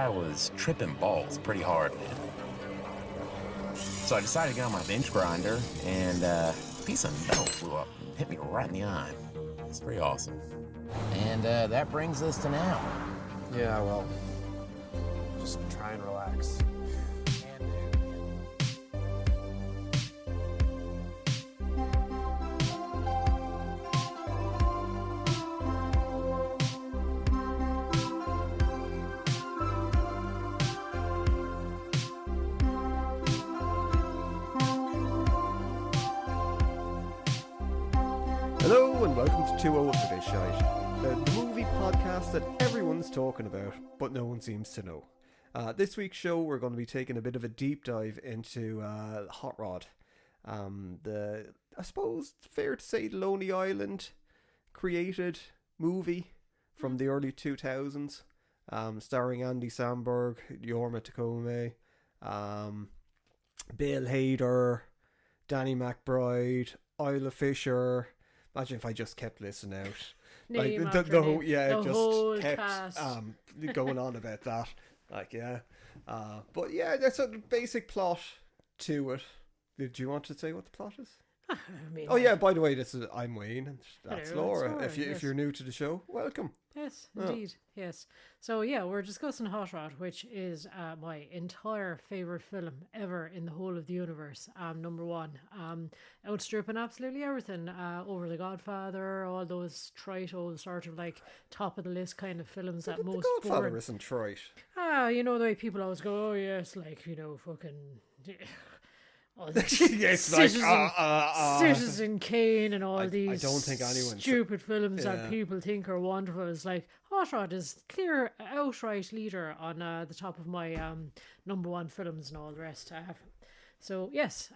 I was tripping balls pretty hard, man. So I decided to get on my bench grinder, and a piece of metal flew up and hit me right in the eye. It's pretty awesome. And that brings us to now. Yeah, well, just try and relax. Hello and welcome to 2-0 for this Shite, the movie podcast that everyone's talking about, but no one seems to know. This week's show, we're going to be taking a bit of a deep dive into Hot Rod. I suppose it's fair to say, Lonely Island created movie from the early 2000s, starring Andy Samberg, Jorma Taccone, Bill Hader, Danny McBride, Isla Fisher. Imagine if I just kept listing out. Name like after the name. whole, yeah, The just whole kept cast. going on about that. Like, yeah. But yeah, there's a basic plot to it. Did you want to say what the plot is? I mean, Oh yeah, by the way, I'm Wayne and that's Hello, Laura. that's Laura, If you're new to the show, welcome. Yes, Oh. indeed. Yes. So yeah, we're discussing Hot Rod, which is my entire favourite film ever in the whole of the universe. Number one. Outstripping absolutely everything. Over The Godfather, all those trite old sort of like top of the list kind of films that But most the Godfather boring. isn't trite. You know the way people always go, oh yes, like, you know, fucking all these It's like Citizen Kane and all these I don't think anyone's stupid films yeah. that people think are wonderful. It's like Hot Rod is clear outright leader on the top of my number one films and all the rest. So yes,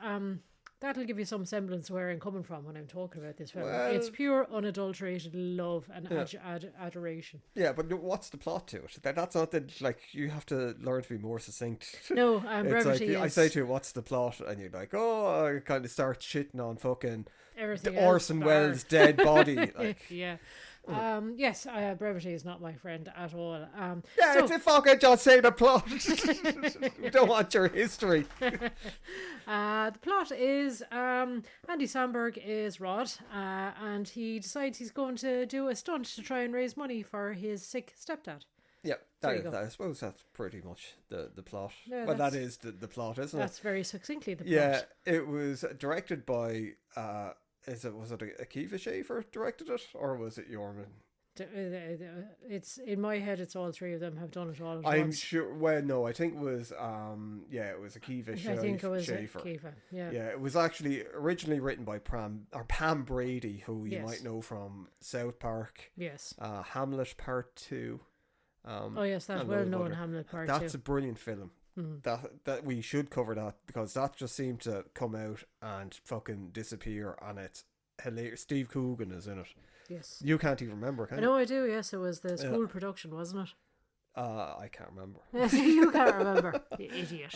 that'll give you some semblance of where I'm coming from when I'm talking about this film. Well, it's pure unadulterated love and Yeah. adoration. Yeah, but what's the plot to it? That's not that, like, you have to learn to be more succinct. No, It's brevity like, I is say to you, what's the plot? And you're like, oh, I kind of start shitting on fucking everything the else Orson bar. Welles' dead body. Like, Yeah. Yes, brevity is not my friend at all. yeah, So- it's a fucking just say the plot. We don't want your history. The plot is Andy Samberg is Rod, and he decides he's going to do a stunt to try and raise money for his sick stepdad. Yeah, There you go. I suppose that's pretty much the plot. Yeah, well, that that's- is the plot, isn't That's it? very succinctly the plot. Yeah, it was directed by, was it Akiva Schaffer directed it? Or was it Jorman? It's in my head. It's all three of them have done it all at I'm once. sure. Well, no, I think it was. It was Akiva I think it was Schaffer. Kiva. Yeah. Yeah, it was actually originally written by Pam Brady, who you Yes. might know from South Park, Yes. Hamlet Part 2. Oh yes, that and loads of well-known other- Hamlet part That's two. a brilliant film. That we should cover that, because that just seemed to come out and fucking disappear, and it's hilarious. Steve Coogan is in it. Yes. You can't even remember, can I you? know I do. Yes, it was the school production, wasn't it? I can't remember. Yes, you can't remember, you idiot.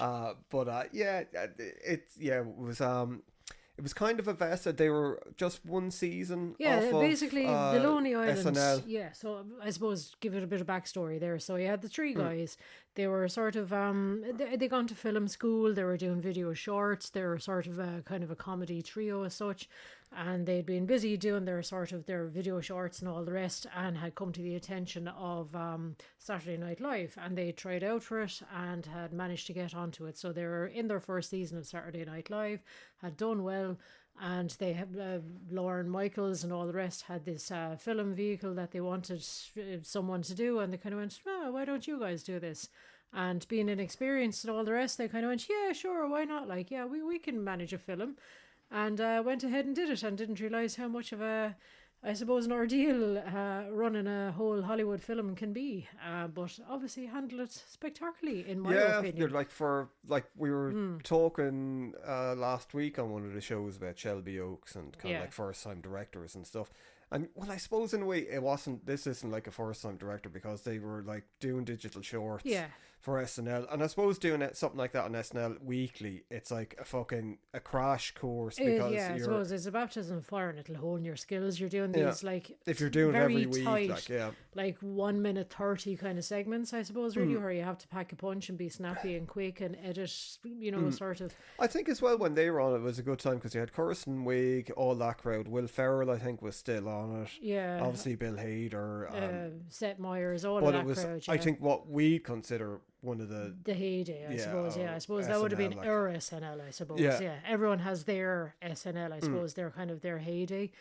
It was kind of a vested. They were just one season. Yeah, off basically of, the Lonely Island. SNL. Yeah, so I suppose give it a bit of backstory there. So you had the three guys. They were sort of they gone to film school. They were doing video shorts. They were sort of a kind of a comedy trio as such, and they'd been busy doing their video shorts and all the rest, and had come to the attention of Saturday Night Live, and they tried out for it and had managed to get onto it. So they were in their first season of Saturday Night Live, had done well. And they have Lauren Michaels and all the rest had this film vehicle that they wanted someone to do, and they kind of went, oh, why don't you guys do this? And being inexperienced and all the rest, they kind of went, yeah, sure, why not? Like, yeah, we can manage a film. And went ahead and did it, and didn't realise how much of an ordeal running a whole Hollywood film can be. But obviously handled it spectacularly, in my opinion. You're we were talking last week on one of the shows about Shelby Oaks and kind of Yeah. like first time directors and stuff. And well, I suppose in a way it wasn't. This isn't like a first time director because they were like doing digital shorts for SNL, and I suppose doing something like that on SNL weekly, it's like a crash course because I suppose it's a baptism of fire and it'll hone your skills. You're doing these like if you're doing it very every week, tight, like 1 minute 30 kind of segments, I suppose, really, where you have to pack a punch and be snappy and quick and edit, sort of. I think as well when they were on it was a good time because you had Kirsten Wiig, all that crowd. Will Ferrell, I think, was still on it. Yeah, obviously Bill Hader, Seth Meyers, all but of that it was, crowd. I think, what we consider one of the heyday, I suppose. I suppose SNL, that would have been our SNL, I suppose. Yeah, everyone has their SNL, I suppose. They're kind of their heyday.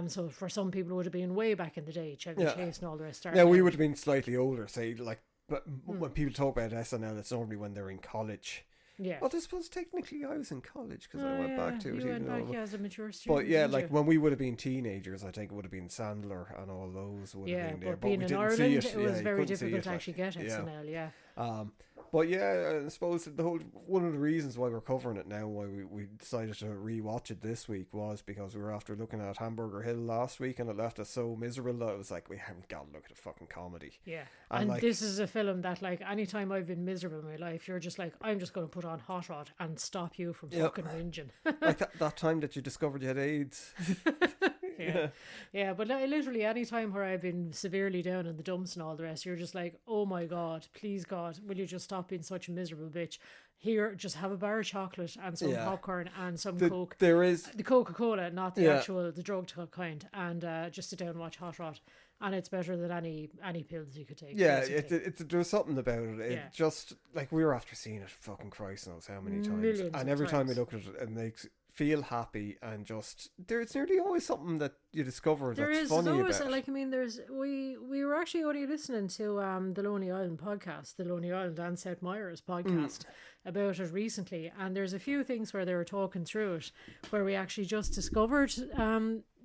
So for some people, it would have been way back in the day, Chevy Chase and all the rest. Yeah, we would have been slightly older, say, like, but when people talk about SNL, it's normally when they're in college. Yeah. Well, I suppose technically I was in college because I went back to it. You went back, as a mature student. But yeah, like when we would have been teenagers, I think it would have been Sandler and all those would have been there. But being in Ireland, it was very difficult to actually get SNL, But yeah, I suppose one of the reasons why we're covering it now, why we decided to rewatch it this week, was because we were after looking at Hamburger Hill last week and it left us so miserable that it was like, we haven't got to look at a fucking comedy. Yeah. And like, this is a film that, like, anytime I've been miserable in my life, you're just like, I'm just going to put on Hot Rod and stop you from fucking whinging. Like that time that you discovered you had AIDS. Yeah, but literally any time where I've been severely down in the dumps and all the rest, you're just like, oh my God, please God, will you just stop being such a miserable bitch? Here, just have a bar of chocolate and some popcorn and some Coke. There is the Coca-Cola, not the actual, the drug kind, and just sit down and watch Hot Rod. And it's better than any pills you could take. Yeah, there's something about it. It just, like, we were after seeing it, fucking Christ knows how many times. Millions and every time we look at it, it makes feel happy, and just there's nearly always something that you discover that's funny always, about. Like, I mean, we were actually only listening to the Lonely Island podcast, the Lonely Island and Seth Meyers podcast about it recently, and there's a few things where they were talking through it where we actually just discovered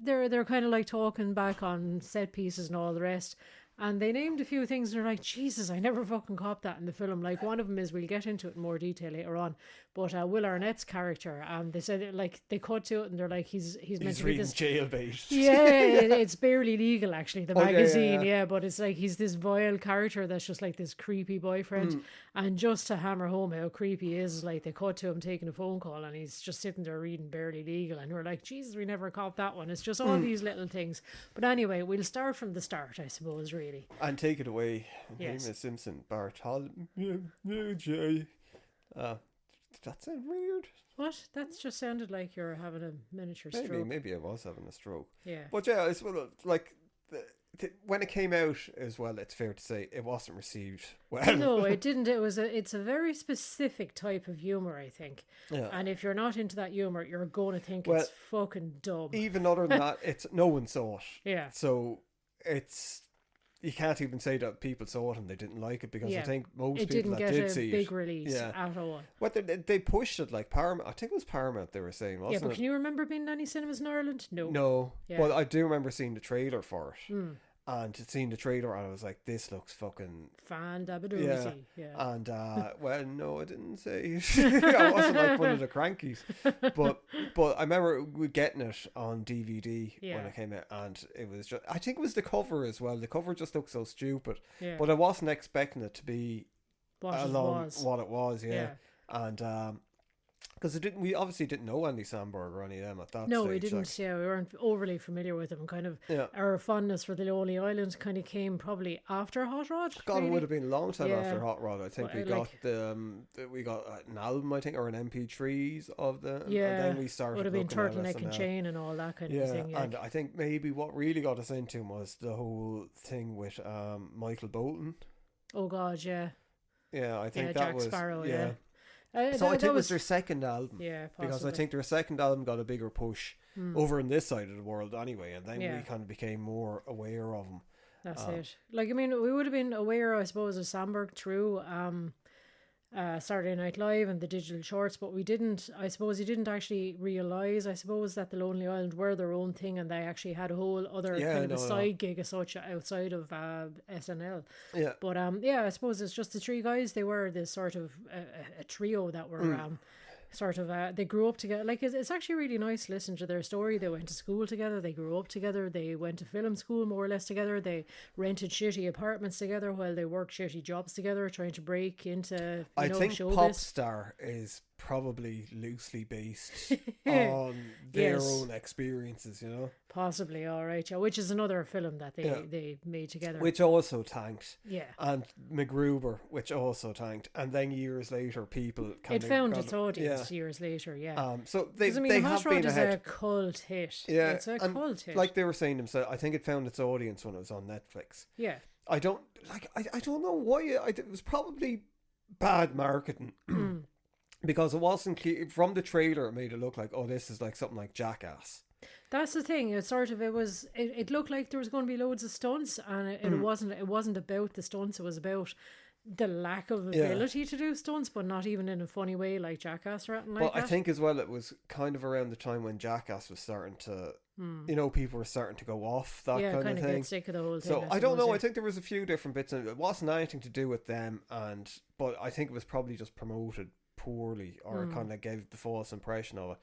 they're kind of like talking back on set pieces and all the rest. And they named a few things and they're like, Jesus, I never fucking caught that in the film. Like, one of them is, we'll get into it in more detail later on, but Will Arnett's character, they said, like, they cut to it and they're like, he's meant to be this jailbait. Yeah, it's barely legal, actually, the magazine, but it's like he's this vile character that's just like this creepy boyfriend. And just to hammer home how creepy he is, like, they cut to him taking a phone call and he's just sitting there reading Barely Legal, and we're like, Jesus, we never caught that one. It's just all these little things. But anyway, we'll start from the start, I suppose, really. And take it away. Yes. Amos Simpson, Bartholomew J. That sound weird. What? That just sounded like you're having a miniature stroke. Maybe I was having a stroke. Yeah. But yeah, it's like when it came out as well, it's fair to say it wasn't received well. No, it didn't. It's a very specific type of humor, I think. Yeah. And if you're not into that humor, you're going to think it's fucking dumb. Even other than that, no one saw it. Yeah. So you can't even say that people saw it and they didn't like it, because I think most people that did see it, it didn't get a big release at all. What they pushed it like Paramount. I think it was Paramount they were saying, wasn't it? Yeah, but can you remember being in any cinemas in Ireland? No. No. Yeah. But I do remember seeing the trailer for it. And seeing the trailer, and I was like, this looks fucking fan-dabadoozy. Yeah. And well, no, I didn't say I wasn't like one of the crankies, but I remember getting it on DVD when it came out, and it was just, I think it was the cover as well. The cover just looked so stupid, but I wasn't expecting it to be what it was. And because we obviously didn't know Andy Samberg or any of them at that stage. No, we didn't. We weren't overly familiar with them. Kind of our fondness for the Lonely Island kind of came probably after Hot Rod. God, really. It would have been a long time after Hot Rod. I think we got an album, I think, or an MP3s of the. Yeah, and then we started. Would have been Turtleneck and Chain and all that kind of thing. Yeah, and I think maybe what really got us into him was the whole thing with Michael Bolton. Oh God, yeah. Yeah, I think that Jack was Sparrow. So I think it was their second album. Yeah, possibly. Because I think their second album got a bigger push over in this side of the world anyway, and then we kind of became more aware of them. That's it. Like, I mean, we would have been aware, I suppose, of Samberg through Saturday Night Live and the digital shorts, but we didn't, I suppose he didn't actually realise, I suppose, that the Lonely Island were their own thing, and they actually had a whole other side gig as such outside of SNL. Yeah. But I suppose it's just the three guys. They were this sort of a trio that were sort of they grew up together. Like it's actually really nice to listen to their story. They went to school together, they grew up together, they went to film school more or less together, they rented shitty apartments together while they worked shitty jobs together, trying to break into I think showbiz. Popstar is probably loosely based on their Yes. own experiences, you know, Possibly, all right, yeah, which is another film that they made together. which also tanked. Yeah. And MacGruber, which also tanked, and then years later, people kind It of found got its audience years later, yeah. So they 'Cause, I mean, they Hot have Rod been is ahead. a cult hit. Yeah, It's a and cult hit. like they were saying themselves, I think it found its audience when it was on Netflix. yeah. I don't I don't know why it was probably bad marketing. Because it wasn't clear from the trailer. It made it look like, oh, this is like something like Jackass. That's the thing. It sort of it looked like there was going to be loads of stunts, and it wasn't about the stunts. It was about the lack of ability to do stunts, but not even in a funny way like Jackass or anything like But that. I think as well, it was kind of around the time when Jackass was starting to, you know, people were starting to go off that kind of thing. Get sick of the whole thing. So I don't suppose, know. yeah. I think there was a few different bits. It wasn't anything to do with them, but I think it was probably just promoted poorly, or kind of gave the false impression of it.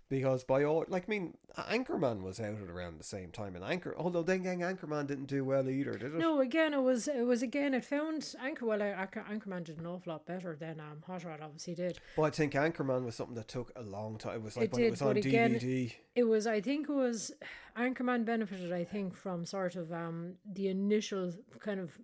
Because by all, like, I mean, Anchorman was out at around the same time, and although then Anchorman didn't do well either, did it? No, again, it found Anchorman did an awful lot better than Hot Rod obviously did. But I think Anchorman was something that took a long time. It was like It when did, it was on but again, DVD. I think it was Anchorman benefited, I think, from sort of the initial kind of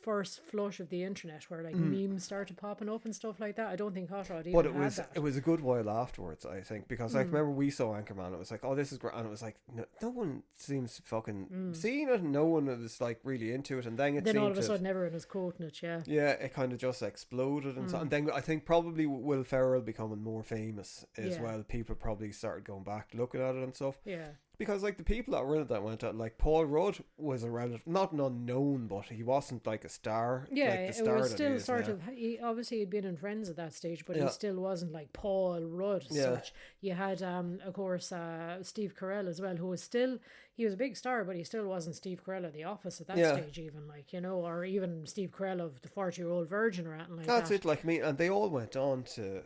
first flush of the internet where like memes started popping up and stuff like that. I don't think Hot Rod even But had that. it was a good while afterwards, I think, because I remember we saw Anchorman. It was like, oh, this is great, and it was like no one seems fucking seeing it. And no one was like really into it, and then Then all of a sudden everyone was quoting it. Yeah. Yeah, it kind of just exploded, and then I think probably Will Ferrell becoming more famous as well. People probably started going back looking at it and stuff. Yeah. Because like the people that were in it that went out, like Paul Rudd was a relative, not an unknown, but he wasn't like a star. Yeah, like the star it was that still he is sort now. of. Obviously, he'd been in Friends at that stage, but he still wasn't like Paul Rudd. As Yeah. such. You had, of course, Steve Carell as well, who was still. He was a big star, but he still wasn't Steve Carell of The Office at that stage, even like or even Steve Carell of The 40-Year-Old Virgin or anything like that. That's it. Like me, and they all went on to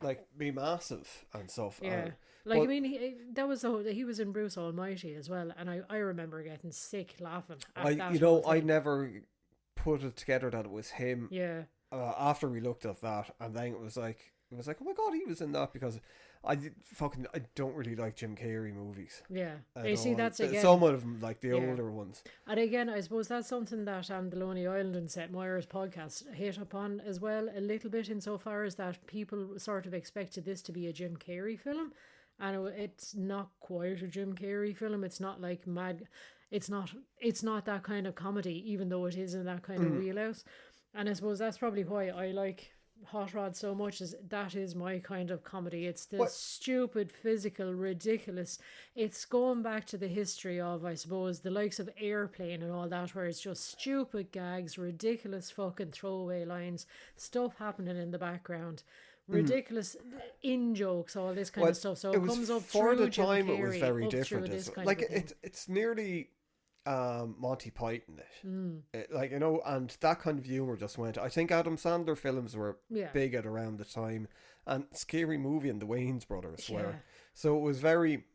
like be massive and stuff. Yeah. Like, I mean, he was in Bruce Almighty as well, and I remember getting sick laughing at that. I never put it together that it was him. Yeah. After we looked at that, and then it was like, oh my god, he was in that, because I don't really like Jim Carrey movies. Yeah. You see, that's again. Some of them, like the older ones. And again, I suppose that's something that the Lonely Island and Seth Meyers podcast hit upon as well a little bit, insofar as that people sort of expected this to be a Jim Carrey film. And it's not quite a Jim Carrey film. It's not like mad. It's not that kind of comedy, even though it is in that kind of wheelhouse. And I suppose that's probably why I like Hot Rod so much, is that is my kind of comedy. It's the stupid, physical, ridiculous. It's going back to the history of, I suppose, the likes of Airplane and all that, where it's just stupid gags, ridiculous fucking throwaway lines, stuff happening in the background. Ridiculous in jokes, all this kind of stuff. So it comes up for through the time. Jim It was Carrey, very up through different. this kind Like of a thing. it's nearly Monty Python. Like, you know, and that kind of humor just went. I think Adam Sandler films were big at around the time, and Scary Movie and the Wayans brothers were. So it was very.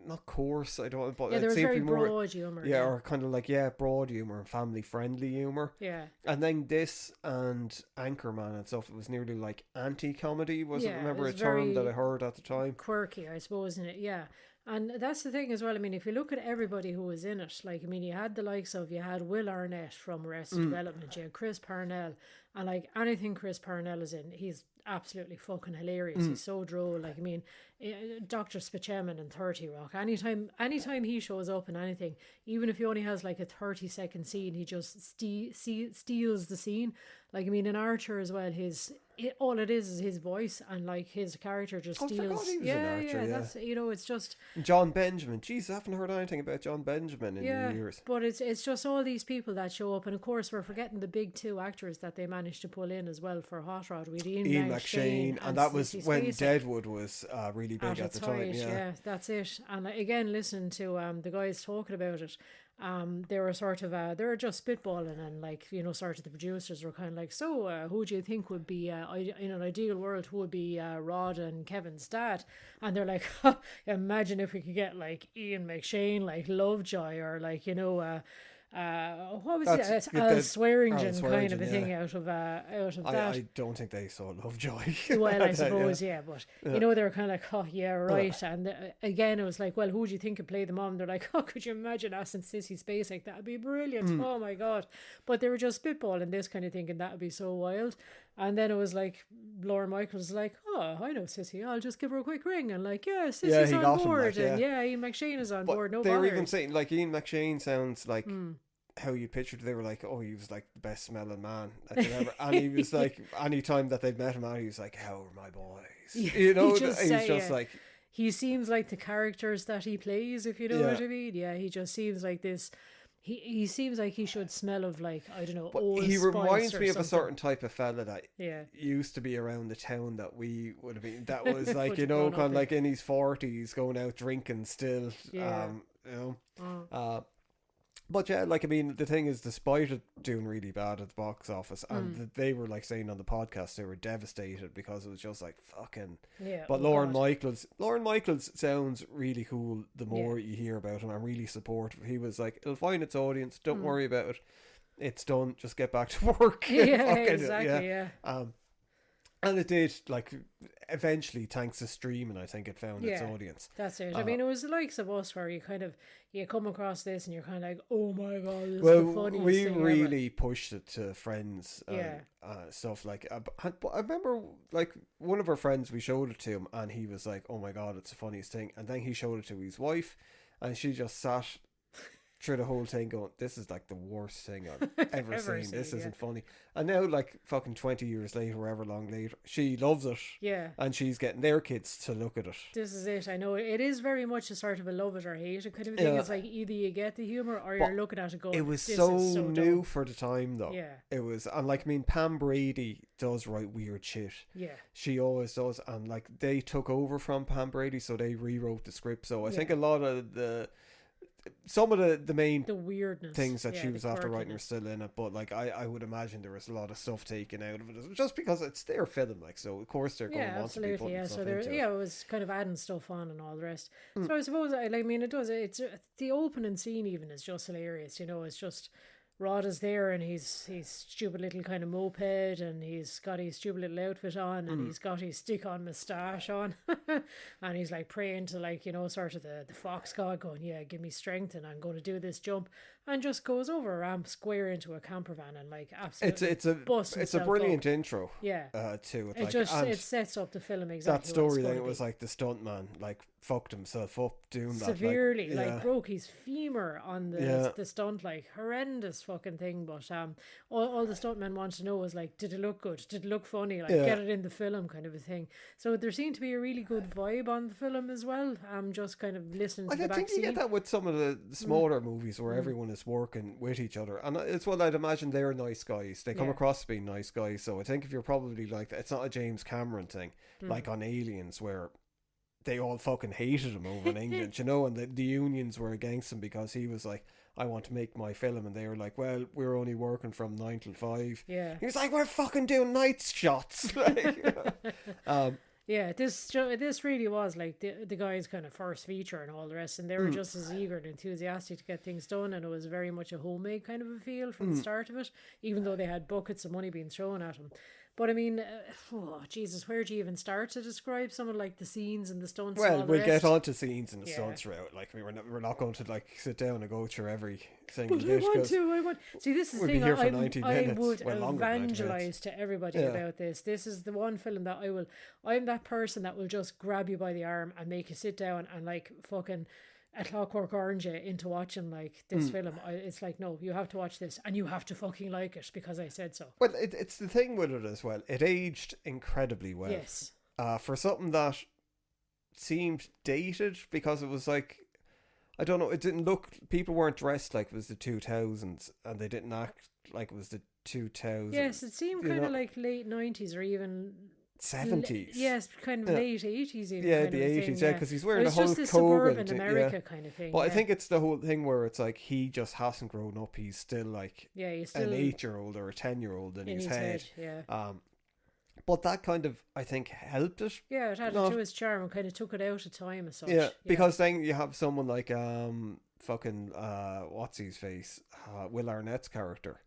Not coarse. But there it was seemed very to be more broad humor. Yeah, or kind of like broad humor and family friendly humor. Yeah. And then this and Anchorman and stuff, it was nearly like anti-comedy. Yeah, remember it a was term that very I heard at the time. Quirky, I suppose, in it. Yeah. And that's the thing as well. I mean, if you look at everybody who was in it, like, I mean, you had the likes of, you had Will Arnett from Arrested Development, you had Chris Parnell, and like anything Chris Parnell is in, he's absolutely fucking hilarious. He's so droll. Like, I mean, Dr. Spaceman in 30 Rock, anytime he shows up in anything, even if he only has like a 30-second scene, he just steals the scene. Like, I mean, in Archer as well, all it is his voice, and like his character just steals. I forgot he was in Archer, That's, it's just John Benjamin. Jeez, I haven't heard anything about John Benjamin in years. But it's just all these people that show up, and of course we're forgetting the big two actors that they managed to pull in as well for Hot Rod. With Ian McShane, and that was Sissy when Spacek. Deadwood was really big at the time. Yeah, that's it. And again, listening to the guys talking about it, they were sort of they were just spitballing, and like, you know, sort of the producers were kind of like, so who do you think would be in an ideal world, who would be Rod and Kevin's dad? And they're like, imagine if we could get like Ian McShane, like Lovejoy, or like, you know, what was it? It's Al Swearingen kind of a thing out of that. I don't think they saw Lovejoy. Well, I suppose, yeah, but you know, they were kind of like, oh yeah, right. And again, it was like, well, who do you think could play the mom? They're like, oh, could you imagine asking Sissy Spacek? That'd be brilliant. Oh my god! But they were just spitballing this kind of thinking that would be so wild. And then it was like Lauren Michaels was like, oh, I know Sissy, I'll just give her a quick ring, and like, yeah, Sissy's on board, and Ian McShane is on board. No they bother. were even saying like Ian McShane sounds like how you pictured. They were like, oh, he was like the best smelling man that you've ever. And he was like, any time that they'd met him out, he was like, how are my boys? You know, he's just like, he seems like the characters that he plays, if you know what I mean. Yeah, he just seems like this. He seems like he should smell of, like, I don't know, old he reminds me of something. a certain type of fella that used to be around the town that we would have been. That was like, you know, kind of like in his 40s, going out drinking still. You know. But yeah, like, I mean, the thing is, despite it doing really bad at the box office, and they were like saying on the podcast they were devastated because it was just like fucking. Yeah. But Lauren Michaels sounds really cool. The more you hear about him, I'm really supportive. He was like, it'll find its audience. Don't worry about it. It's done. Just get back to work. Yeah, exactly. Yeah. And it did, like, eventually, thanks to streaming, I think it found its audience. That's it. I mean, it was the likes of us where you kind of, you come across this and you're kind of like, oh my god, this is the funniest we thing really ever. pushed it to friends and stuff like. I remember, like, one of our friends, we showed it to him, and he was like, oh my god, it's the funniest thing. And then he showed it to his wife, and she just sat through the whole thing going, this is like the worst thing I've ever seen. This isn't funny. And now, like, fucking 20 years later, however long later, she loves it. Yeah. And she's getting their kids to look at it. This is it. I know it is very much a sort of a love it or hate it kind of thing. It's like either you get the humour or you're looking at it going, it was so new dumb. For the time, though. Yeah. It was, and like, I mean, Pam Brady does write weird shit. Yeah. She always does. And like, they took over from Pam Brady, so they rewrote the script. So I think a lot of some of the main weirdness things that she was after writing are still in it, but like I would imagine there was a lot of stuff taken out of it just because it's their film, like, so of course they're going to want to be putting stuff into it. It was kind of adding stuff on and all the rest. So I suppose, I mean, it's the opening scene even is just hilarious, you know. It's just Rod is there and he's stupid little kind of moped, and he's got his stupid little outfit on, and he's got his stick-on moustache on, and he's like praying to, like, you know, sort of the fox god, going, yeah, give me strength and I'm going to do this jump, and just goes over a ramp square into a camper van and like absolutely it's a brilliant intro to it. It like, just it sets up the film exactly. That story then, it was like the stuntman like fucked himself up doing that severely, like broke his femur on the stunt, like horrendous fucking thing. But all the stuntmen want to know was like, did it look good? Did it look funny? Like, get it in the film, kind of a thing. So there seemed to be a really good vibe on the film as well. Just kind of listening to the back I think you get that with some of the smaller movies where everyone is working with each other, and it's what I'd imagine they're nice guys. They come across as being nice guys. So I think if you're probably like that, it's not a James Cameron thing like on Aliens where they all fucking hated him over in England, you know, and the unions were against him because he was like, I want to make my film, and they were like, well, we're only working from 9 till 5. Yeah. He was like, we're fucking doing night shots. Like, yeah, this really was like the guy's kind of first feature and all the rest, and they were just as eager and enthusiastic to get things done, and it was very much a homemade kind of a feel from the start of it, even though they had buckets of money being thrown at them. But I mean, Jesus, where do you even start to describe some of like the scenes and the stunts? Well, we'll get on to scenes and the stunts throughout. Like, we're not going to like sit down and go through every single dish. I want. See, this is the thing I would evangelize to everybody about this. This is the one film that I'm that person that will just grab you by the arm and make you sit down and like fucking A Clockwork Orange into watching like this film. It's like, no, you have to watch this and you have to fucking like it because I said so. Well, it's the thing with it as well. It aged incredibly well. Yes. For something that seemed dated because it was like, I don't know, it didn't look, people weren't dressed like it was the 2000s and they didn't act like it was the 2000s. Yes, it seemed kind of like late 90s or even 70s. Yes, kind of Yeah. late 80s even. Yeah, kind the of a 80s, thing, yeah, because he's wearing It the was whole just the Kogan suburban thing, America yeah. kind of thing. But I yeah. think it's the whole thing where it's like he just hasn't grown up. He's still like Yeah, he's an still 8-year-old or a 10-year-old in his head. Yeah. But that kind of, I think, helped it. Yeah, it had Not- to his charm and kind of took it out of time as such. Yeah, because then you have someone like fucking what's his face, Will Arnett's character.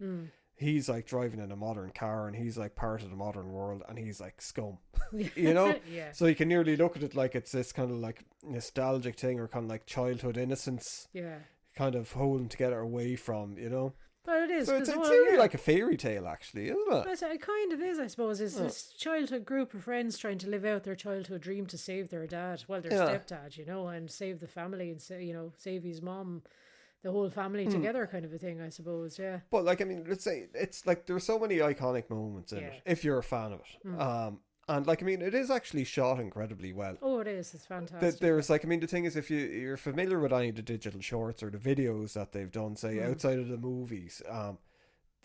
He's like driving in a modern car and he's like part of the modern world and he's like scum. You know? Yeah. So you can nearly look at it like it's this kind of like nostalgic thing or kind of like childhood innocence Yeah. kind of holding together away from, you know? But it is. So it's 'cause, really like a fairy tale actually, isn't it? It kind of is, I suppose. It's this childhood group of friends trying to live out their childhood dream to save their dad, well, their stepdad, you know, and save the family and save his mom, the whole family together, kind of a thing, I suppose. Yeah. But like, I mean, let's say it's like there's so many iconic moments in it if you're a fan of it. And like, I mean, it is actually shot incredibly well. Oh, it is. It's fantastic. There's like, I mean, the thing is, if you're familiar with any of the digital shorts or the videos that they've done, say outside of the movies,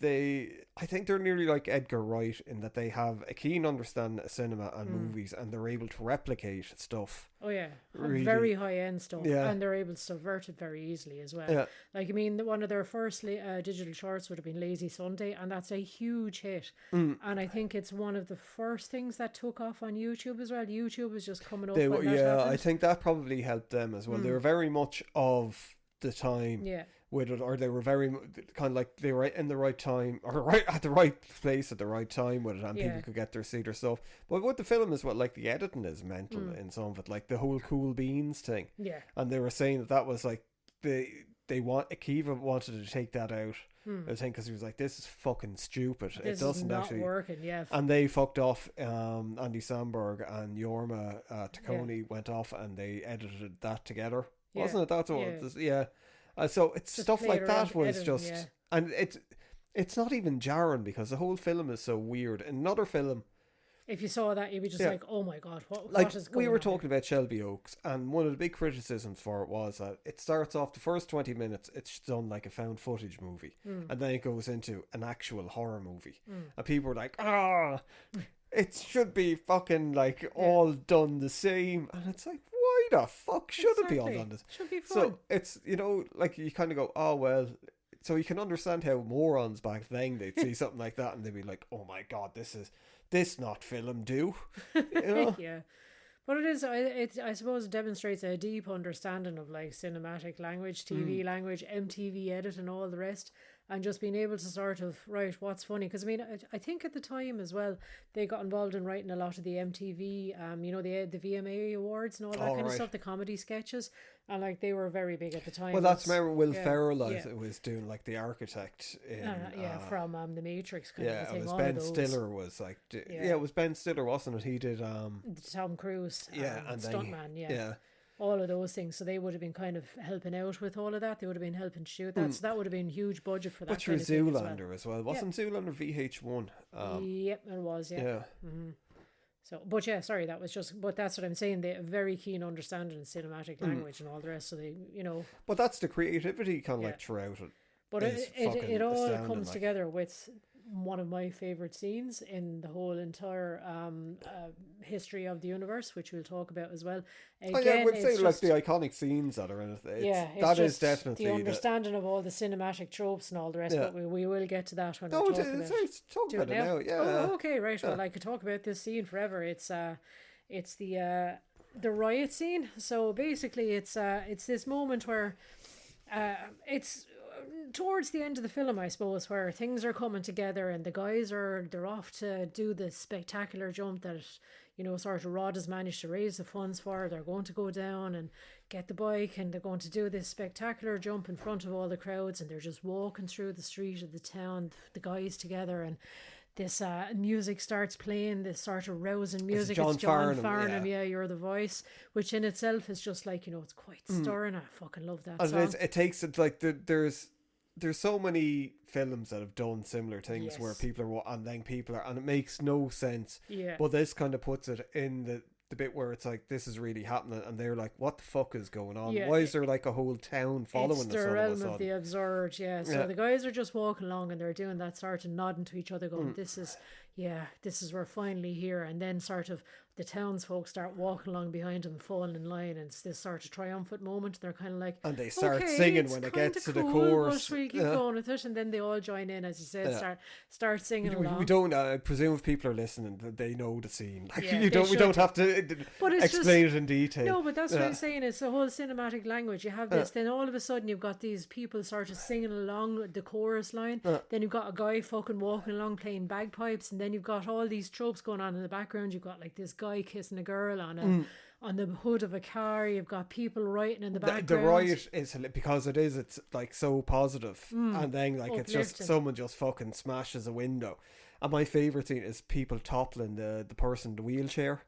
I think they're nearly like Edgar Wright in that they have a keen understanding of cinema and movies, and they're able to replicate stuff. Oh yeah, really, very high end stuff, yeah. and they're able to subvert it very easily as well. Yeah. Like, I mean, one of their first digital shorts would have been Lazy Sunday, and that's a huge hit. And I think it's one of the first things that took off on YouTube as well. YouTube was just coming up. When that happened. I think that probably helped them as well. They were very much of the time. Yeah. With it, or they were very kind of like they were in the right time or right at the right place at the right time with it, and people could get their see their stuff. But with the film as well, like the editing is mental in some of it, like the whole Cool Beans thing. Yeah, and they were saying that was like Akiva wanted to take that out. I think because he was like, this is fucking stupid. This it doesn't is not actually working. Yeah, and they fucked off. Andy Samberg and Jorma Taccone went off and they edited that together. Wasn't it? That's what it was. Yeah. So it's just stuff like that was editing, just, and it's not even jarring because the whole film is so weird. Another film, if you saw that, you'd be just like, oh my god, what is going on? We were talking about Shelby Oaks, and one of the big criticisms for it was that it starts off the first 20 minutes, it's done like a found footage movie, and then it goes into an actual horror movie, and people were like, it should be fucking like all done the same, and it's like, why the fuck should it be all done this? Should be fun. So it's, you know, like you kind of go, oh well, so you can understand how morons back then they'd see something like that and they'd be like, oh my god, this not film do, you know? Yeah. But it is, I suppose it demonstrates a deep understanding of like cinematic language, TV language, MTV edit and all the rest, and just being able to sort of write what's funny. Because I mean, I think at the time as well, they got involved in writing a lot of the MTV, the VMA awards and all that kind of stuff, the comedy sketches, and like they were very big at the time. Well, that's remember Will Ferrell was doing like the architect in from The Matrix kind of thing. It was Ben Stiller was like it was Ben Stiller, wasn't it? He did Tom Cruise, and Stuntman, yeah. All of those things, so they would have been kind of helping out with all of that. They would have been helping shoot that, so that would have been huge budget for that. But kind of Zoolander as well, wasn't Zoolander VH1? Yep, it was. Yeah. So, but sorry, that was just. But that's what I'm saying. They have a very keen understanding of cinematic language and all the rest. So they, But that's the creativity kind of like throughout it. But it all comes together with one of my favorite scenes in the whole entire history of the universe, which we'll talk about as well. Again, I would say like the iconic scenes that are in it. That is definitely the understanding of all the cinematic tropes and all the rest. But we will get to that when we talk about it now. Yeah. Oh, okay, right. Well, I could talk about this scene forever. It's the riot scene. So basically, it's this moment where it's towards the end of the film, I suppose, where things are coming together and the guys they're off to do the spectacular jump that sort of Rod has managed to raise the funds for. They're going to go down and get the bike, and they're going to do this spectacular jump in front of all the crowds, and they're just walking through the street of the town, the guys together, and this music starts playing, this sort of rousing music. It's John Farnham, You're the Voice, which in itself is just like, it's quite stirring. I fucking love that and song. It takes it like there's so many films that have done similar things where people are and it makes no sense. Yeah. But this kind of puts it in the bit where it's like, this is really happening, and they're like, what the fuck is going on? Yeah, Why is there like a whole town following it's us the all of a realm sudden? of the absurd, yeah. So Yeah. the guys are just walking along and they're doing that sort of nodding to each other, going, "This is, yeah, this is we're finally here." And then sort of the townsfolk start walking along behind them, falling in line, and it's this sort of triumphant moment. They're kind of like, And they start "Okay, singing it's when it kinda gets to the cool, chorus. but we keep Yeah. going with it," and then they all join in, as you said, Yeah. start singing We along. don't. I presume if people are listening, that they know the scene. Like, Yeah, we they don't should. have to But it's explain it in detail. No, but that's what Yeah. I'm saying. It's the whole cinematic language. You have this, then all of a sudden you've got these people sort of singing along the chorus line. Then you've got a guy fucking walking along playing bagpipes, and then you've got all these tropes going on in the background. You've got like this guy kissing a girl on the hood of a car. You've got people writing in the background. The riot is because it's like so positive, and then like it's just Uplifting. someone just fucking smashes a window. And my favorite thing is people toppling the person in the wheelchair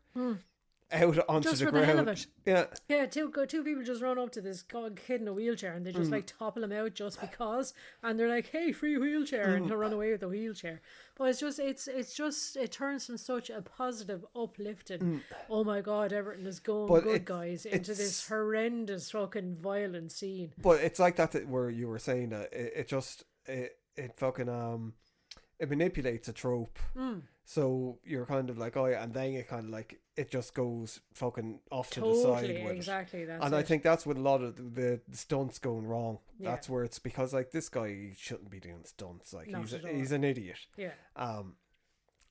out onto Just the for ground. the hell of it. Yeah, Yeah, two people just run up to this kid in a wheelchair and they just like topple him out just because, and they're like, "Hey, free wheelchair," and he'll run away with the wheelchair. But it turns from such a positive, uplifting, oh my god, everything is going But good, guys, into this it's- horrendous fucking violent scene. but it's like that where you were saying that it fucking it manipulates a trope. So you're kind of like, oh yeah, and then it kind of like it just goes fucking off to the side Totally, with it. exactly. That's And it. I think that's with a lot of the stunts going wrong. Yeah. That's where it's because like this guy shouldn't be doing stunts. Like Not at all. he's an idiot. yeah,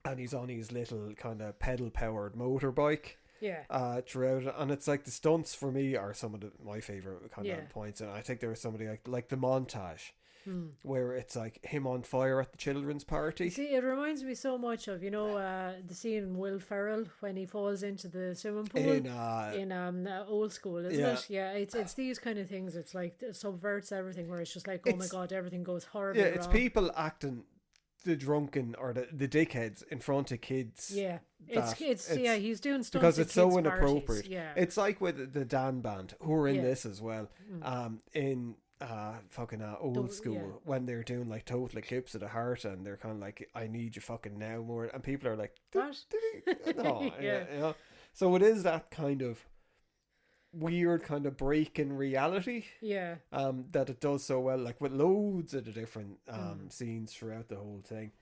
And he's on his little kind of pedal powered motorbike yeah. throughout it. And it's like the stunts for me are some of my favorite kind Yeah. of points. And I think there was somebody like the montage where it's like him on fire at the children's party. See, it reminds me so much of the scene in Will Ferrell when he falls into the swimming pool in Old School, isn't Yeah. it? Yeah, it's these kind of things. It's like it subverts everything, where it's just like, oh my It's- god, everything goes horribly Yeah, it's wrong. people acting the drunken or the dickheads in front of kids. Yeah, that it's he's doing stunts because at it's so kids' inappropriate. parties, Yeah, It's like with the Dan band who are in Yeah. this as well. In fucking Old School yeah. when they're doing like Total Eclipse of the Heart and they're kind of like, I need you fucking now more, and people are like, What? no, Yeah. yeah. So it is that kind of weird kind of break in reality yeah. that it does so well, like with loads of the different scenes throughout the whole thing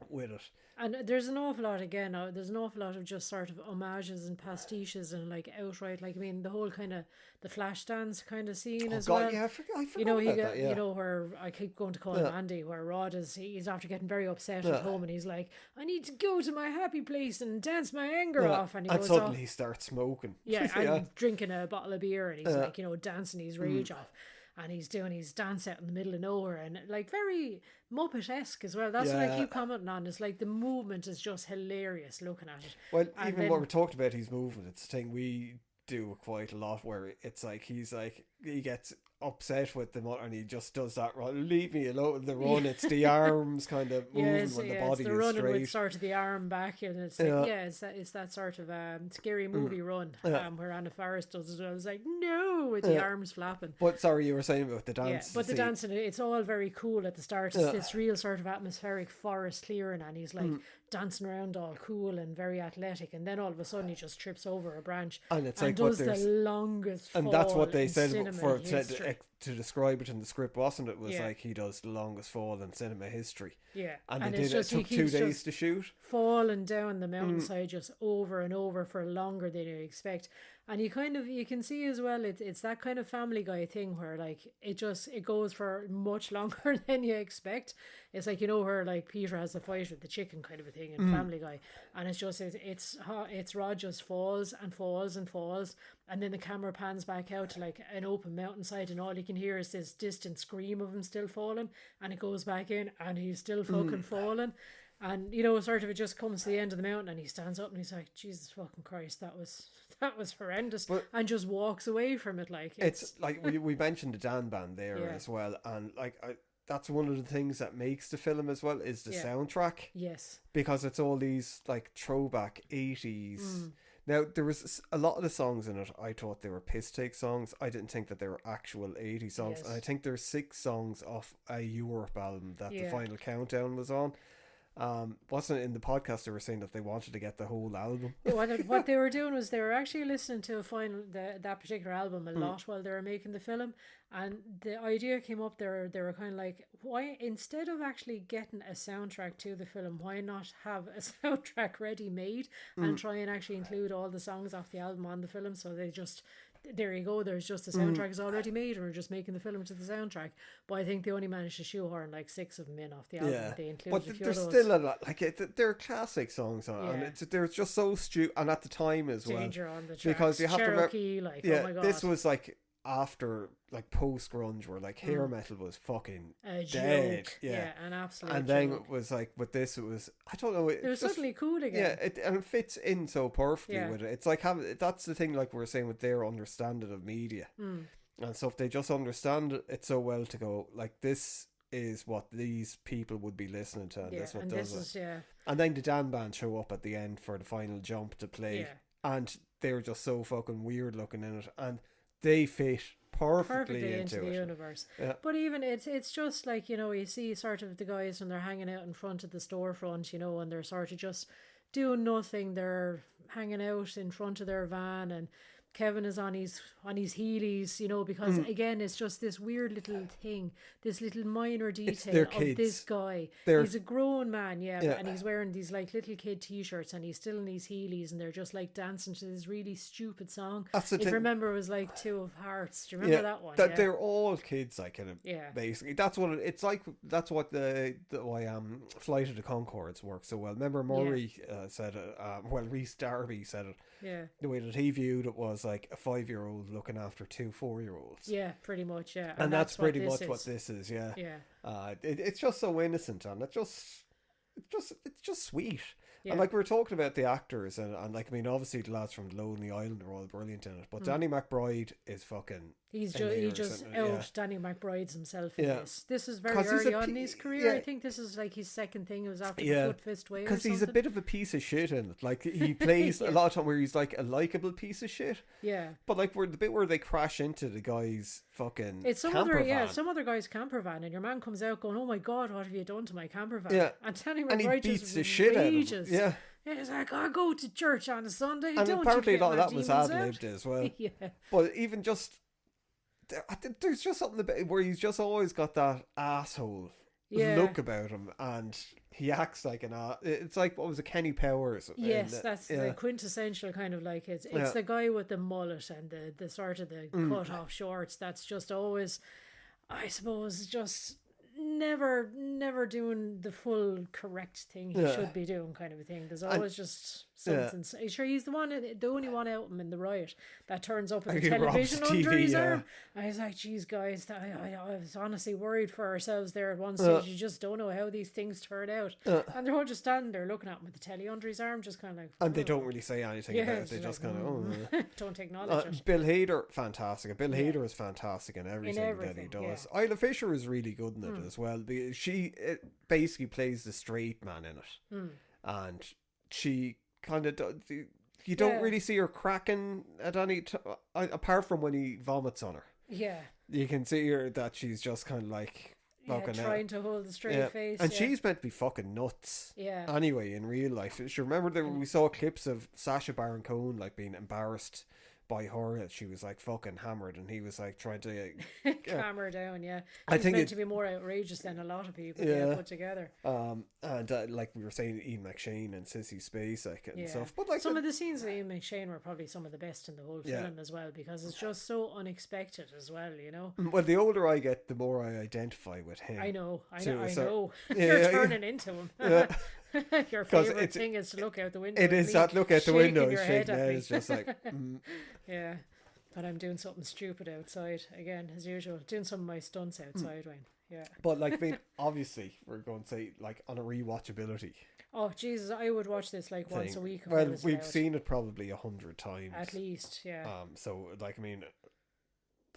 with it. And there's an awful lot again. There's an awful lot of just sort of homages and pastiches and like outright, like I mean, the whole kind of the flash dance kind of scene as well. Yeah, I forgot You know, about that, yeah. you know, where I keep going to call him Andy, where Rod he's after getting very upset at home, and he's like, "I need to go to my happy place and dance my anger off," and he goes suddenly off. he starts smoking. Yeah, and drinking a bottle of beer, and he's like, dancing his rage off. And he's doing his dance out in the middle of nowhere, and like very Muppet-esque as well. That's what I Yeah. keep commenting on. It's like the movement is just hilarious looking at it. Well, And even then- what we talked about his movement, it's a thing we do quite a lot where it's like he gets upset with them and he just does that run. Leave me alone. The run, it's the arms kind of moving when the body it's the is running straight. with sort of the arm back, and it's like, it's that sort of scary movie run where Anna Faris does as well. It's like, no, with the arms flapping. But sorry, you were saying about the dance. Yeah, but the dancing, it's all very cool at the start. It's this real sort of atmospheric forest clearing, and he's like dancing around all cool and very athletic, and then all of a sudden he just trips over a branch And it's and like what does the there's- longest fall And that's what they in said cinema history. to describe it in the script, wasn't it? Was Yeah. like he does the longest fall in cinema history. Yeah, And, and they it's did it. just It he took 2 keeps days just to shoot. falling down the mountainside just over and over for longer than you expect. And you can see as well, it's that kind of Family Guy thing where like it goes for much longer than you expect. It's like, where like Peter has a fight with the chicken kind of a thing in Family Guy, and it's just it's Rod just falls and falls and falls, and then the camera pans back out to like an open mountainside, and all you can hear is this distant scream of him still falling, and it goes back in and he's still fucking falling. And sort of it just comes to the end of the mountain, and he stands up and he's like, Jesus fucking Christ, that was horrendous, and just walks away from it. Like It's like we mentioned the Dan band there Yeah. as well, and like that's one of the things that makes the film as well is the soundtrack, yes, because it's all these like throwback 80s. Now there was a lot of the songs in it, I thought they were piss take songs. I didn't think that they were actual 80s songs. Yes. And I think there's 6 songs off a Europe album that the Yeah. Final Countdown was on. Wasn't it in the podcast they were saying that they wanted to get the whole album? What they were doing was they were actually listening to that particular album a lot while they were making the film, and the idea came up. They were kind of like, why, instead of actually getting a soundtrack to the film, why not have a soundtrack ready made and try and actually include all the songs off the album on the film? So they just, there you go, there's just the soundtrack is already made, and we're just making the film to the soundtrack. But I think they only managed to shoehorn like 6 of them in off the album. Yeah, They included but a few there's of those. still a lot. Like they're classic songs on it, and they're just so stupid. And at the time as Danger well, on the tracks. because you have Cherokee, to like, remember, oh my god, this was like after like post grunge, where like hair metal was fucking a dead. joke. Yeah, An absolute and then joke. it was like with this, it was, I don't know. It was just, suddenly cool again. yeah, and it fits in so perfectly Yeah. with it. It's like that's the thing, like we were saying with their understanding of media, and so if they just understand it so well to go like, this is what these people would be listening to, and this is what and does this it. is And then the Dan band show up at the end for the final jump to play, and they're just so fucking weird looking in it, and they fit perfectly into the it. universe. Yeah. But even it's just like, you know, you see sort of the guys when they're hanging out in front of the storefront, you know, and they're sort of just doing nothing. They're hanging out in front of their van, and Kevin is on his Heelys, you know, because again, it's just this weird little thing, this little minor detail of this guy. He's a grown man, and he's wearing these like little kid t-shirts, and he's still in his Heelys, and they're just like dancing to this really stupid song. That's the if you thing. remember, it was like Two of Hearts. Do you remember that one? They're all kids, like, kind of, basically. That's what it's like. That's what the why Flight of the Conchords works so well. Remember Murray said it. Rhys Darby said it. Yeah. The way that he viewed it was like a 5-year-old looking after 2 4-year-olds. Yeah, pretty much. Yeah, and that's pretty much what this is. Yeah. Yeah. It's just so innocent, and it's just sweet. Yeah. And like we were talking about the actors, and like, I mean, obviously the lads from Lonely Island are all brilliant in it, but Danny McBride is fucking. He just Danny McBride's himself in this. This is very 'Cause early on in his career. I think this is like his second thing. It was after the Foot Fist Way. Because he's a bit of a piece of shit in it. Like, he plays a lot of time where he's like a likable piece of shit. Yeah. But like, the bit where they crash into the guy's fucking some other guy's camper van, and your man comes out going, "Oh my god, what have you done to my camper van?" Yeah. And Danny And he McBride beats just the shit out of him. rages. Yeah, he's like, "I go to church on a Sunday." And don't apparently you a lot of get that my was demons ad-libbed out?" as well. Yeah. But even just, I think there's just something about where he's just always got that asshole look about him, and he acts like an ass. It's like, what was it, Kenny Powers? Yes, that's the quintessential kind of like, it's the guy with the mullet and the sort of the cut off shorts. That's just always, I suppose, just never doing the full correct thing he should be doing, kind of a thing. There's always just something. Sure, he's the only one out of him in the riot that turns up with the television under his arm. I was like, geez, guys, I was honestly worried for ourselves there at one stage. You just don't know how these things turn out. And they're all just standing there looking at him with the telly under his arm, just kind of like, and they don't really say anything about it. They just kind of don't acknowledge it. Bill Hader, fantastic. Bill Hader is fantastic in everything that he does. Isla Fisher is really good in it as well. She basically plays the straight man in it, and she kind of you don't really see her cracking at any apart from when he vomits on her. Yeah, you can see her that she's just kind of like trying to hold the straight face, and she's meant to be fucking nuts. Anyway, in real life, you remember that we saw clips of Sacha Baron Cohen like being embarrassed by her that she was like fucking hammered, and he was like trying to calm her down. I think meant to be more outrageous than a lot of people put together. And like we were saying, Ian McShane and Sissy Spacek and stuff. But like some of the scenes of Ian McShane were probably some of the best in the whole film as well, because it's just so unexpected as well, you know. Well, the older I get, the more I identify with him. I know. So, you're turning into him. Your favourite thing is to look out the window. It is that look out the window. It's just like yeah. But I'm doing something stupid outside again, as usual. Doing some of my stunts outside, Wayne. Yeah. But like, I mean, obviously, we're going to say like on a rewatchability. Oh Jesus, I would watch this like once a week. Well, we've seen it probably 100 times at least. Yeah. So like, I mean,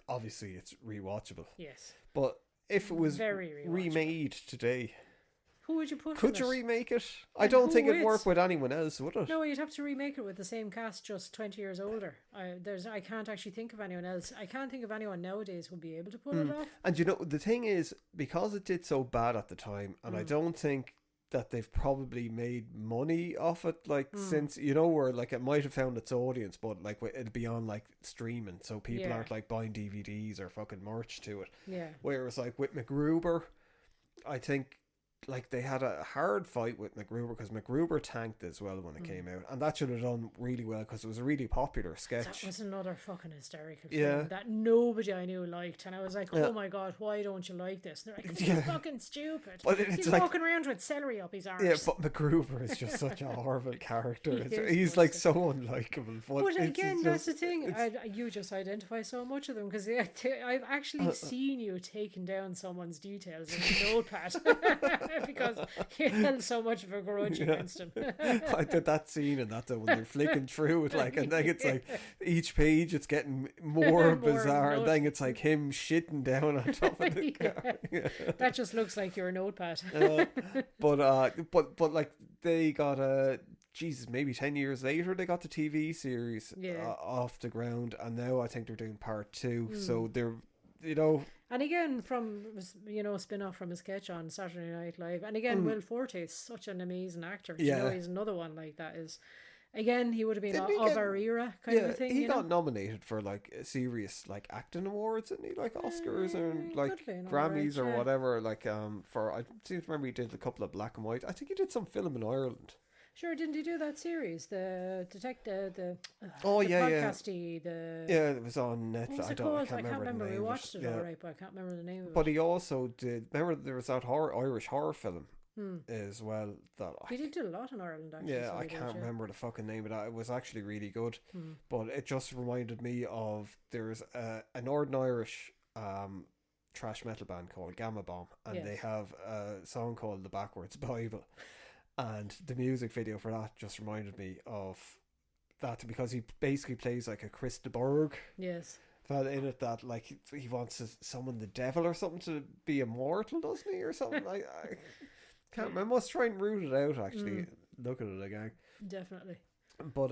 obviously it's rewatchable. Yes. But if it was remade today, who would you put? Could you remake it? I don't think it'd work with anyone else, would it? No, you'd have to remake it with the same cast, just 20 years older. I can't actually think of anyone else. I can't think of anyone nowadays who'd be able to pull it off. And you know, the thing is, because it did so bad at the time, and I don't think that they've probably made money off it, like since, you know, where like it might have found its audience, but like it'll be on like streaming, so people aren't like buying DVDs or fucking merch to it. Yeah. Whereas like with MacGruber, I think like they had a hard fight with MacGruber because MacGruber tanked as well when it came out, and that should have done really well because it was a really popular sketch. That was another fucking hysterical film that nobody I knew liked, and I was like, oh my god, why don't you like this? And they're like, it's fucking stupid. But he's like, walking around with celery up his arse. Yeah, but MacGruber is just such a horrible character. He's like so unlikable. But again, that's the thing. You just identify so much of them because I've actually seen you taking down someone's details in a notepad because you held so much of a grudge against him. I did that scene and that when they're flicking through it, like, and then it's like each page it's getting more bizarre, and then it's like him shitting down on top of the car. That just looks like your notepad. But like they got Jesus, maybe 10 years later they got the TV series off the ground, and now I think they're doing part 2. So they're, you know. And again, from, you know, spin off from a sketch on Saturday Night Live. And again, Will Forte is such an amazing actor. You know, he's another one like that. Is again, he would have been of our era kind of a thing. He got nominated for like serious like acting awards, didn't he? Like Oscars and like Grammys or whatever. Like for, I seem to remember he did a couple of black and white. I think he did some film in Ireland. Sure, didn't he do that series? The podcasty, it was on Netflix. I can't remember. We watched it all right, but I can't remember the name of it. But he also did. Remember, there was that Irish horror film as well. He did do a lot in Ireland, actually. Yeah, I can't remember the fucking name of that. It was actually really good, but it just reminded me of there's a Northern Irish thrash metal band called Gamma Bomb, and they have a song called The Backwards Bible. And the music video for that just reminded me of that, because he basically plays like a Chris de Burgh. Yes. Fella in it that like he wants to summon the devil or something to be immortal, doesn't he, or something? I can't remember. I must try and root it out, actually. Look at it again. Definitely. But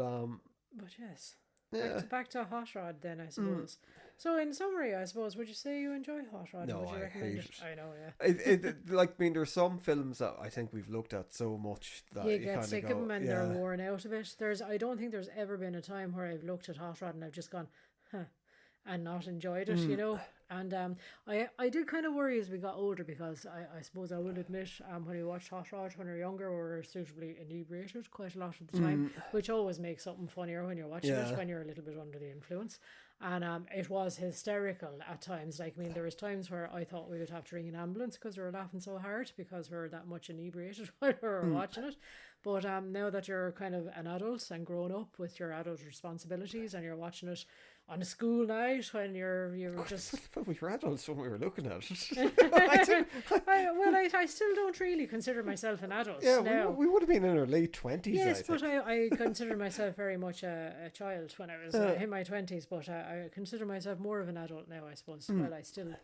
yes. Back to Hot Rod then, I suppose. So in summary, I suppose, would you say you enjoy Hot Rod? No, would you recommend hate it? I know, it like, I mean, there's some films that I think we've looked at so much that you get sick of them and they're worn out of it. I don't think there's ever been a time where I've looked at Hot Rod and I've just gone, and not enjoyed it, you know. And I did kind of worry as we got older, because I suppose I will admit, when we watched Hot Rod when we were younger, we were suitably inebriated quite a lot of the time, which always makes something funnier when you're watching it, when you're a little bit under the influence. And it was hysterical at times. Like, I mean, there was times where I thought we would have to ring an ambulance because we were laughing so hard because we were that much inebriated while we were watching it. But now that you're kind of an adult and grown up with your adult responsibilities, and you're watching it on a school night when you're just... But we were adults when we were looking at it. I still don't really consider myself an adult. Yeah, we would have been in our late 20s. Yes, but I consider myself very much a child when I was in my 20s, but I consider myself more of an adult now, I suppose. Well, I still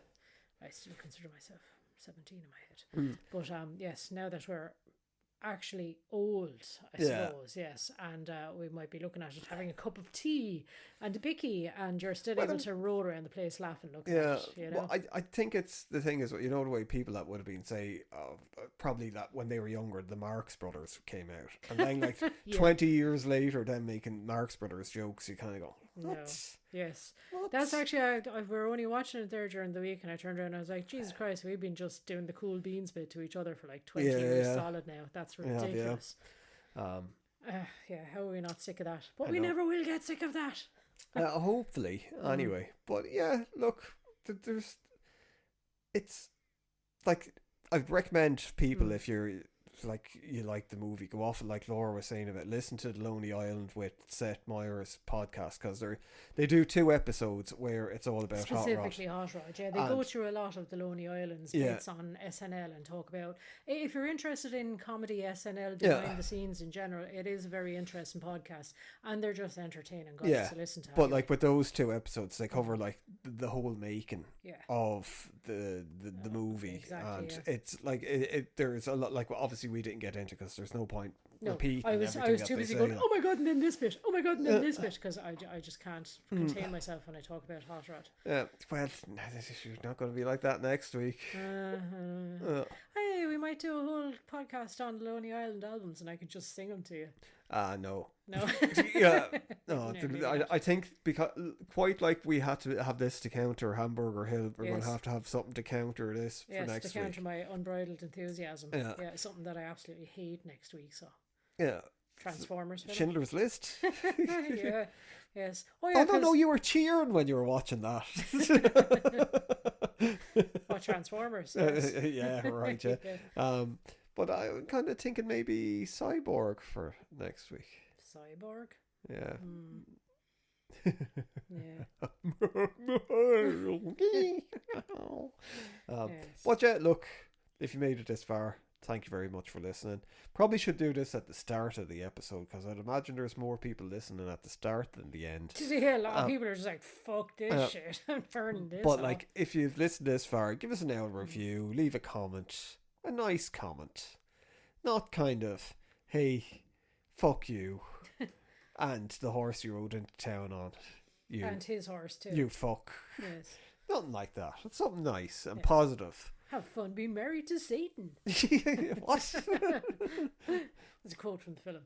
consider myself 17 in my head. But yes, now that we're actually old, I suppose, yes, and we might be looking at it, having a cup of tea and a bicky, and you're still able to roll around the place laughing, looking at it, you know. Well, I think it's, the thing is, you know, the way people that would have been, say, probably that when they were younger, the Marx Brothers came out, and then like 20 years later, then making Marx Brothers jokes, you kind of go, what? Yes, that's actually, we were only watching it there during the week, and I turned around and I was like, Jesus Christ, we've been just doing the cool beans bit to each other for like 20 years solid now. That's ridiculous. How are we not sick of that? But we never will get sick of that. Hopefully, anyway. But yeah, look, it's like, I'd recommend people, if you're like, you like the movie, go off, and like Laura was saying about, listen to The Lonely Island with Seth Meyers podcast, because they do 2 episodes where it's all about specifically Hot Rod. Yeah, they go through a lot of the Lonely Islands bits on SNL and talk about, if you're interested in comedy, SNL, behind the scenes in general, it is a very interesting podcast, and they're just entertaining guys to listen to. But like with those 2 episodes, they cover like the whole making of the movie, and it's like there's a lot, like, obviously we didn't get into, because there's no point repeating. I was too busy going, oh my god, and then this bit, oh my god, and then this bit, because I just can't contain myself when I talk about Hot Rod. Well, this is not going to be like that next week. Hey, we might do a whole podcast on the Lonely Island albums, and I could just sing them to you. No. No. Yeah. No, No, maybe not. I think because quite like we had to have this to counter Hamburger Hill, we're going Yes. to have something to counter this for Yes, next to counter week. my unbridled enthusiasm. Yeah. Yeah, something that I absolutely hate next week. So Yeah. Transformers. film. Schindler's List. Yeah. Yes. Oh Oh yeah. no, you were cheering when you were watching that. What Transformers? Yes. Yeah, right. Yeah. Yeah. But I'm kind of thinking maybe Cyborg for next week. Cyborg. Yeah. Yeah. Yes. But yeah, look, if you made it this far, thank you very much for listening. Probably should do this at the start of the episode because I'd imagine there's more people listening at the start than the end. Yeah, a lot of people are just like, "Fuck this shit." I'm turning this. But off. like, if you've listened this far, give us an L review, leave a comment, a nice comment, not kind of, "Hey, fuck you," and the horse you rode into town on, you, and his horse too. you fuck. Yes. Nothing like that. It's something nice and positive. Have fun being married to Satan. What? It's a quote from the film.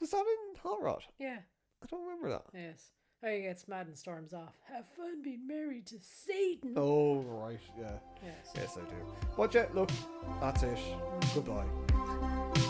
Was that in Hot Rod? Yeah. I don't remember that. Yes. Oh, he gets mad and storms off. Have fun being married to Satan. Oh, right, yeah. Yes. Yes, I do. But yeah, look, that's it. Goodbye.